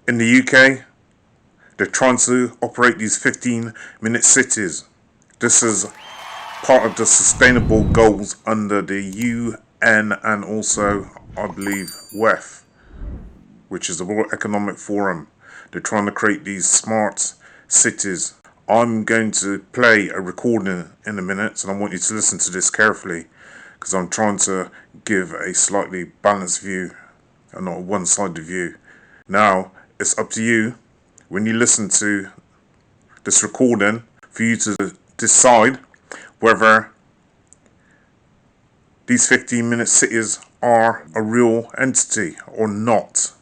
In the UK, they're trying to operate these 15-minute cities. This is part of the sustainable goals under the UN and also, I believe, WEF, which is the World Economic Forum. They're trying to create these smart cities. I'm going to play a recording in a minute, and I want you to listen to this carefully, because I'm trying to give a slightly balanced view and not a one-sided view. Now, it's up to you, when you listen to this recording, for you to decide whether these 15-minute cities are a real entity or not.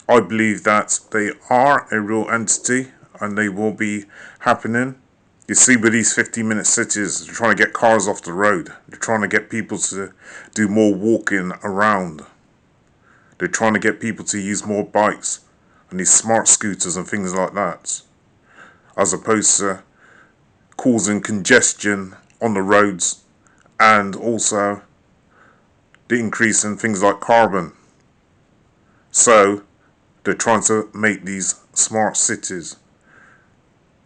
I believe that they are a real entity and they will be happening. You see, with these 15-minute cities, they're trying to get cars off the road. They're trying to get people to do more walking around. They're trying to get people to use more bikes and these smart scooters and things like that, as opposed to causing congestion on the roads and also the increase in things like carbon. So they're trying to make these smart cities.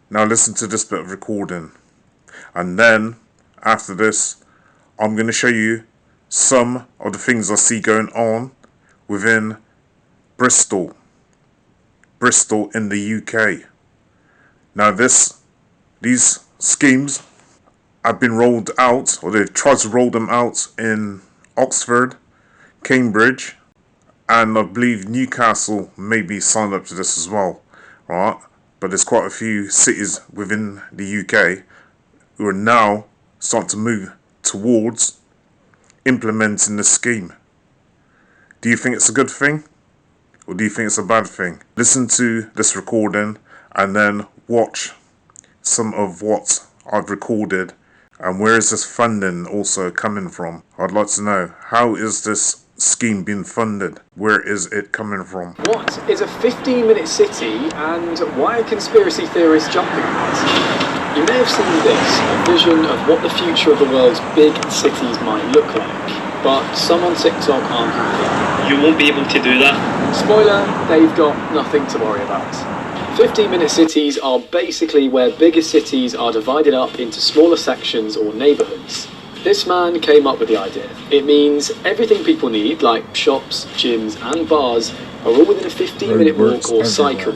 Now listen to this bit of recording, and then after this I'm going to show you some of the things I see going on within Bristol in the UK. Now these schemes have been rolled out, or they've tried to roll them out in Oxford, Cambridge, and I believe Newcastle may be signed up to this as well, right? But there's quite a few cities within the UK who are now starting to move towards implementing this scheme. Do you think it's a good thing, or do you think it's a bad thing? Listen to this recording and then watch some of what I've recorded, and where is this funding also coming from? I'd like to know, how is this scheme being funded? Where is it coming from? What is a 15-minute city, and why are conspiracy theorists jumping on it? You may have seen this, a vision of what the future of the world's big cities might look like, but some on TikTok aren't happy. You won't be able to do that. Spoiler, they've got nothing to worry about. 15-minute cities are basically where bigger cities are divided up into smaller sections or neighbourhoods. This man came up with the idea. It means everything people need, like shops, gyms and bars, are all within a 15-minute walk or cycle.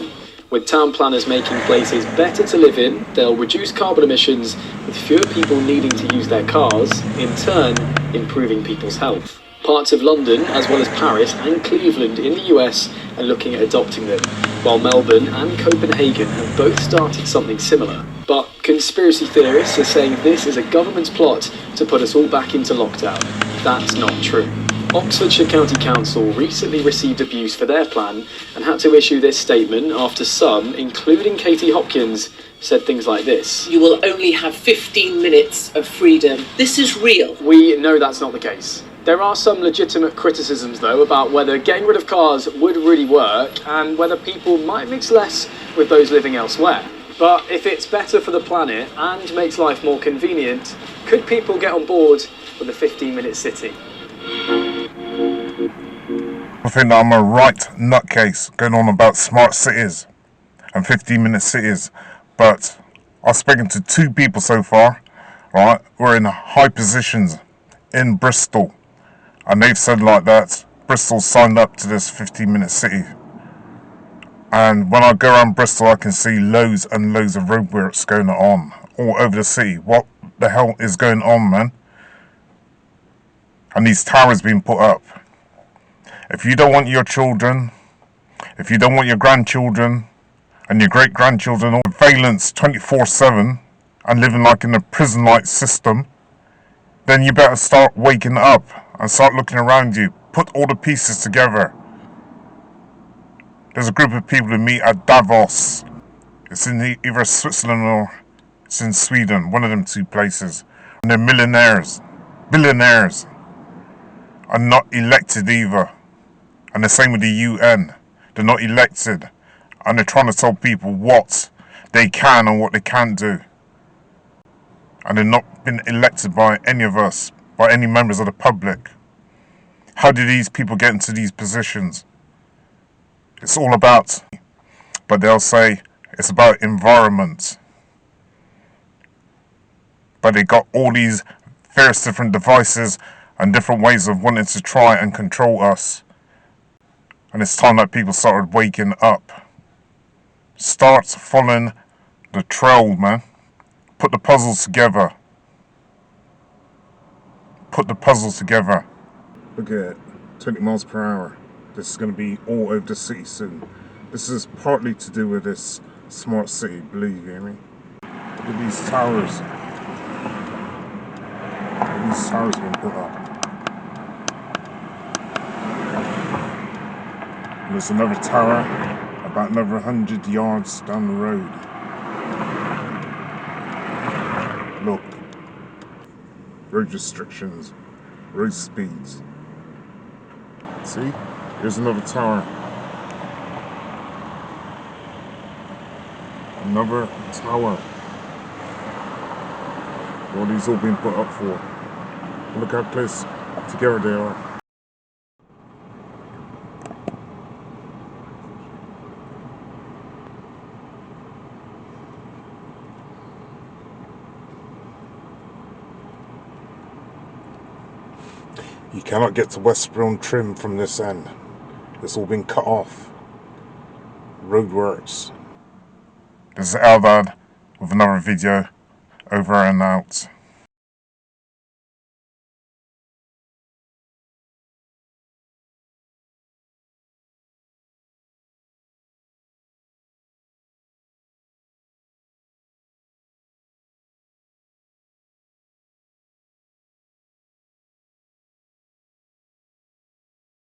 With town planners making places better to live in, they'll reduce carbon emissions with fewer people needing to use their cars, in turn improving people's health. Parts of London, as well as Paris and Cleveland in the US, are looking at adopting them, while Melbourne and Copenhagen have both started something similar. But conspiracy theorists are saying this is a government's plot to put us all back into lockdown. That's not true. Oxfordshire County Council recently received abuse for their plan and had to issue this statement after some, including Katie Hopkins, said things like this. You will only have 15 minutes of freedom. This is real. We know that's not the case. There are some legitimate criticisms, though, about whether getting rid of cars would really work and whether people might mix less with those living elsewhere. But if it's better for the planet and makes life more convenient, could people get on board with a 15-minute city? I think that I'm a right nutcase going on about smart cities and 15-minute cities, but I've spoken to two people so far, right, who are in high positions in Bristol, and they've said like that Bristol signed up to this 15-minute city. And when I go around Bristol, I can see loads and loads of roadworks going on all over the city. What the hell is going on, man? And these towers being put up. If you don't want your children, if you don't want your grandchildren and your great-grandchildren on surveillance 24/7 and living like in a prison-like system, then you better start waking up and start looking around you. Put all the pieces together. There's a group of people who meet at Davos. It's in either Switzerland or it's in Sweden, one of them two places. And they're millionaires, billionaires, and not elected either. And the same with the UN. They're not elected. And they're trying to tell people what they can and what they can't do. And they're not been elected by any of us, by any members of the public. How did these people get into these positions? It's all about, but they'll say it's about environment. But they got all these various different devices and different ways of wanting to try and control us. And it's time that people started waking up. Start following the trail, man. Put the puzzles together. Put the puzzles together. Look at it, 20 miles per hour. This is going to be all over the city soon. This is partly to do with this smart city, believe you me. Look at these towers. Look at these towers being put up. There's another tower about another 100 yards down the road. Look. Road restrictions. Road speeds. See? Here's another tower. Another tower. All these all being put up for. Look how close together they are. You cannot get to Westboro on Trim from this end. It's all been cut off. Roadworks. This is Eldad with another video. Over and out.